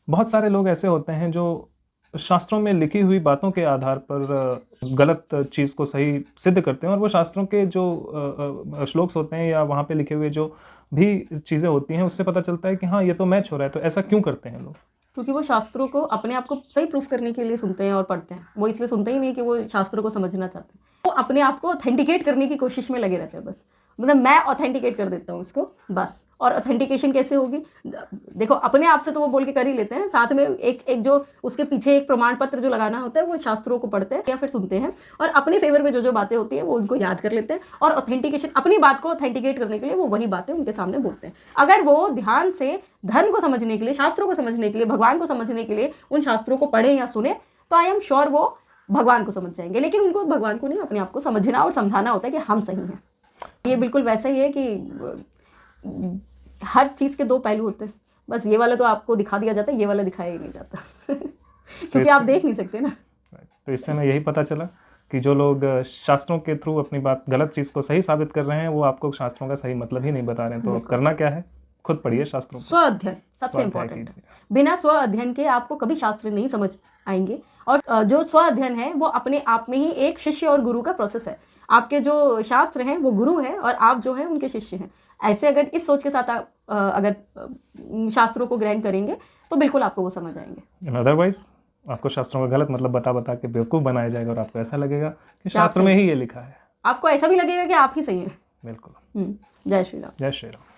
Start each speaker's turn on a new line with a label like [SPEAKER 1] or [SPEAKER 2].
[SPEAKER 1] बहुत सारे लोग ऐसे होते हैं जो शास्त्रों में लिखी हुई बातों के आधार पर गलत चीज़ को सही सिद्ध करते हैं, और वो शास्त्रों के जो श्लोक्स होते हैं या वहाँ पे लिखे हुए जो भी चीज़ें होती हैं उससे पता चलता है कि हाँ ये तो मैच हो रहा है। तो ऐसा क्यों करते हैं लोग?
[SPEAKER 2] क्योंकि वो शास्त्रों को अपने आप को सही प्रूफ करने के लिए सुनते हैं और पढ़ते हैं। वो इसलिए सुनते ही नहीं कि वो शास्त्रों को समझना चाहते हैं, वो अपने आप को ऑथेंटिकेट करने की कोशिश में लगे रहते हैं। बस मतलब मैं ऑथेंटिकेट कर देता हूँ इसको बस। और ऑथेंटिकेशन कैसे होगी? देखो, अपने आप से तो वो बोल के कर ही लेते हैं, साथ में एक जो उसके पीछे एक प्रमाण पत्र जो लगाना होता है वो शास्त्रों को पढ़ते हैं या फिर सुनते हैं, और अपने फेवर में जो बातें होती हैं वो उनको याद कर लेते हैं, और ऑथेंटिकेशन अपनी बात को ऑथेंटिकेट करने के लिए वो वही बातें उनके सामने बोलते हैं। अगर वो ध्यान से धर्म को समझने के लिए, शास्त्रों को समझने के लिए, भगवान को समझने के लिए उन शास्त्रों को पढ़े या सुने, तो आई एम श्योर वो भगवान को समझ जाएंगे। लेकिन उनको भगवान को नहीं, अपने आप को समझना और समझाना होता है कि हम सही हैं। ये बिल्कुल वैसा ही है कि हर चीज़ के दो पहलू होते हैं, बस ये वाला तो आपको दिखा दिया जाता है, ये वाला दिखाया ही नहीं जाता क्योंकि आप देख नहीं सकते ना।
[SPEAKER 1] तो इससे मैं यही पता चला कि जो लोग शास्त्रों के थ्रू अपनी बात, गलत चीज़ को सही साबित कर रहे हैं, वो आपको शास्त्रों का सही मतलब ही नहीं बता रहे हैं। तो करना क्या है? खुद पढ़िए शास्त्रों को।
[SPEAKER 2] स्व अध्ययन सबसे इम्पोर्टेंट है। बिना स्व अध्ययन के आपको कभी शास्त्र नहीं समझ आएंगे। और जो स्व अध्ययन है वो अपने आप में ही एक शिष्य और गुरु का प्रोसेस है। आपके जो शास्त्र हैं वो गुरु हैं और आप जो हैं उनके शिष्य हैं। ऐसे अगर इस सोच के साथ आप अगर शास्त्रों को ग्रहण करेंगे तो बिल्कुल आपको वो समझ आएंगे।
[SPEAKER 1] अदरवाइज आपको शास्त्रों का गलत मतलब बता बता के बेवकूफ़ बनाया जाएगा, और आपको ऐसा लगेगा कि शास्त्र में ही ये लिखा है।
[SPEAKER 2] आपको ऐसा भी लगेगा कि आप ही सही हैं।
[SPEAKER 1] बिल्कुल।
[SPEAKER 2] जय श्री राम।
[SPEAKER 1] जय श्री राम।